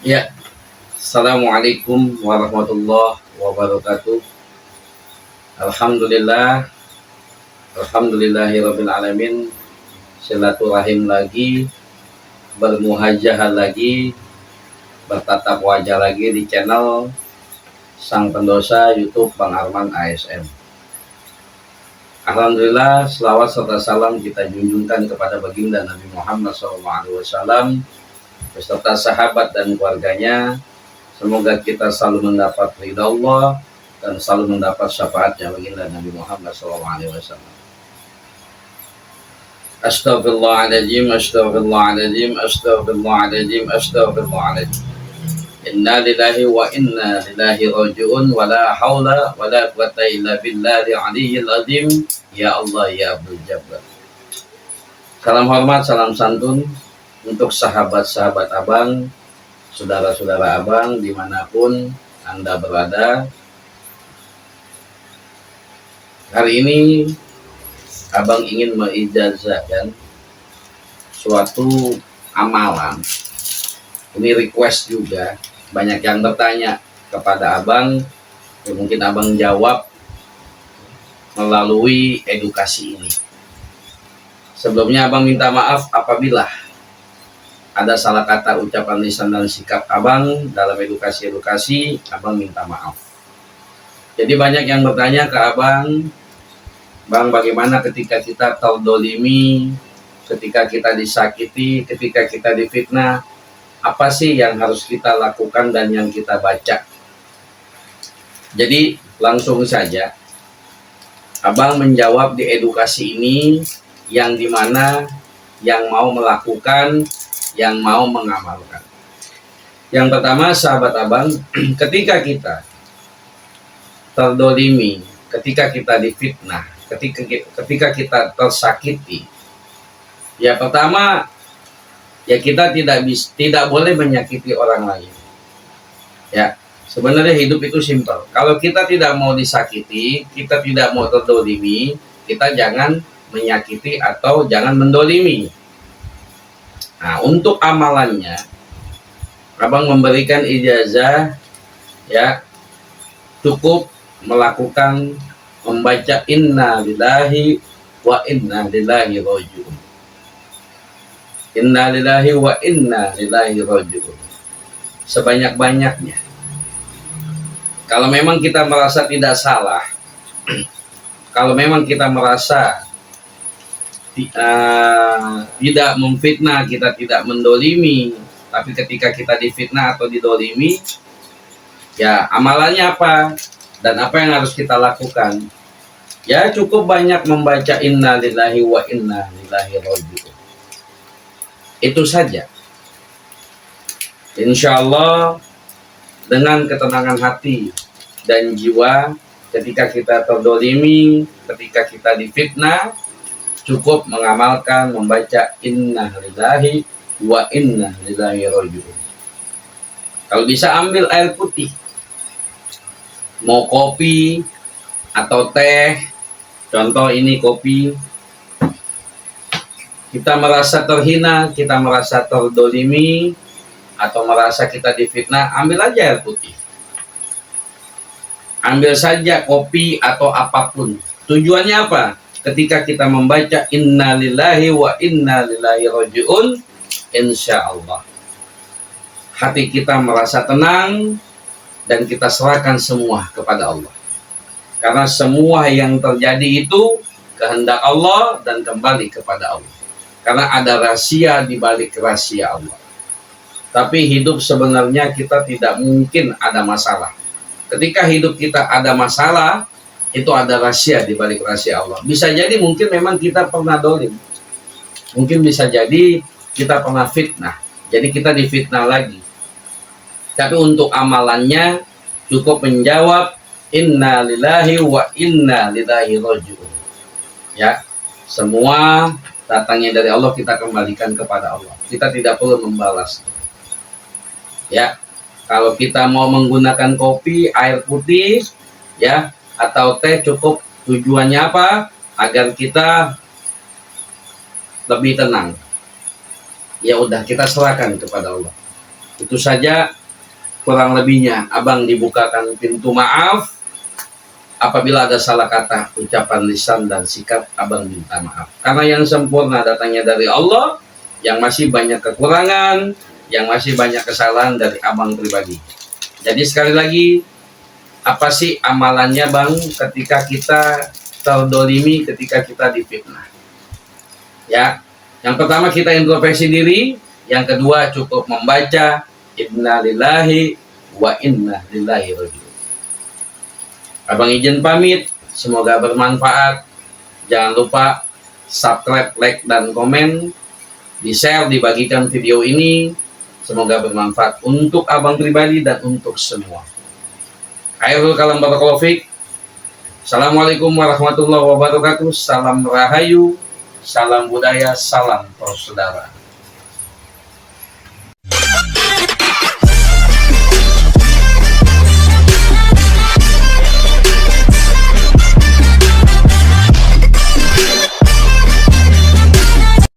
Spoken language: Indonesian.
Ya, Assalamualaikum warahmatullahi wabarakatuh. Alhamdulillah, Alhamdulillahirabbil alamin. Silaturahim lagi, bermuhajah lagi, bertatap wajah lagi di channel Sang Pendosa YouTube Bang Arman ASM. Alhamdulillah, selawat serta salam kita junjungkan kepada baginda Nabi Muhammad SAW beserta sahabat dan keluarganya. Semoga kita selalu mendapat ridha Allah dan selalu mendapat syafaatnya baginda Nabi Muhammad SAW. Astaghfirullahaladzim, astaghfirullahaladzim, astaghfirullahaladzim, astaghfirullahaladzim. Inna lillahi wa inna ilaihi raji'un wa la haula wa la quwwata illa billahi aliyyil azim. Ya Allah ya Abdul Jabbar. Salam hormat, salam santun untuk sahabat-sahabat abang, saudara-saudara abang dimanapun Anda berada. Hari ini abang ingin mengijazahkan suatu amalan. Ini request juga, banyak yang bertanya kepada abang, ya mungkin abang jawab melalui edukasi ini. Sebelumnya abang minta maaf apabila ada salah kata, ucapan, lisan, dan sikap abang dalam edukasi, abang minta maaf. Jadi banyak yang bertanya ke abang, Bang, bagaimana ketika kita terdolimi, ketika kita disakiti, ketika kita difitnah, apa sih yang harus kita lakukan dan yang kita baca? Jadi langsung saja, abang menjawab di edukasi ini yang dimana yang mau melakukan, yang mau mengamalkan. Yang pertama, sahabat abang, ketika kita terdolimi, ketika kita difitnah, ketika kita tersakiti, ya pertama, ya kita tidak boleh menyakiti orang lain. Ya, sebenarnya hidup itu simpel. Kalau kita tidak mau disakiti, kita tidak mau terdolimi, kita jangan menyakiti atau jangan mendolimi. Nah, untuk amalannya, abang memberikan ijazah, ya, cukup melakukan membaca inna lillahi wa inna ilaihi raji'un. Inna lillahi wa inna ilaihi raji'un. Sebanyak-banyaknya. Kalau memang kita merasa tidak salah, kalau memang kita merasa tidak memfitnah, kita tidak mendolimi, tapi ketika kita difitnah atau didolimi, ya amalannya apa dan apa yang harus kita lakukan? Ya cukup banyak membaca inna lillahi wa inna ilaihi raji'un. Itu saja. Insya Allah dengan ketenangan hati dan jiwa, ketika kita terdolimi, ketika kita difitnah, cukup mengamalkan membaca inna lillahi wa inna ilaihi raji'un. Kalau bisa ambil air putih, mau kopi atau teh, contoh ini kopi, kita merasa terhina, kita merasa terdolimi, atau merasa kita difitnah, ambil aja air putih. Ambil saja kopi atau apapun. Tujuannya apa? Ketika kita membaca inna lillahi wa inna ilaihi raji'un, insya Allah hati kita merasa tenang dan kita serahkan semua kepada Allah. Karena semua yang terjadi itu kehendak Allah dan kembali kepada Allah. Karena ada rahasia di balik rahasia Allah. Tapi hidup sebenarnya kita tidak mungkin ada masalah. Ketika hidup kita ada masalah, itu ada rahasia di balik rahasia Allah. Bisa jadi mungkin memang kita pernah dolim. Mungkin bisa jadi kita pernah fitnah. Jadi kita difitnah lagi. Tapi untuk amalannya cukup menjawab inna lillahi wa inna ilaihi raji'un. Ya, semua datangnya dari Allah, kita kembalikan kepada Allah. Kita tidak perlu membalas. Ya, kalau kita mau menggunakan kopi, air putih, ya, atau teh, cukup tujuannya apa? Agar kita lebih tenang. Ya udah, kita serahkan kepada Allah. Itu saja kurang lebihnya. Abang dibukakan pintu maaf. Apabila ada salah kata, ucapan lisan dan sikap, abang minta maaf. Karena yang sempurna datangnya dari Allah, yang masih banyak kekurangan, yang masih banyak kesalahan dari abang pribadi. Jadi sekali lagi, apa sih amalannya bang ketika kita terdolimi, ketika kita difitnah? Ya, yang pertama kita introspeksi diri, yang kedua cukup membaca inna lillahi wa inna ilaihi raji'un. Abang izin pamit, semoga bermanfaat. Jangan lupa subscribe, like, dan komen, di-share, dibagikan video ini. Semoga bermanfaat untuk abang pribadi dan untuk semua. Khairul kalam barakallahu fiik. Assalamualaikum warahmatullahi wabarakatuh. Salam rahayu, salam budaya, salam persaudaraan.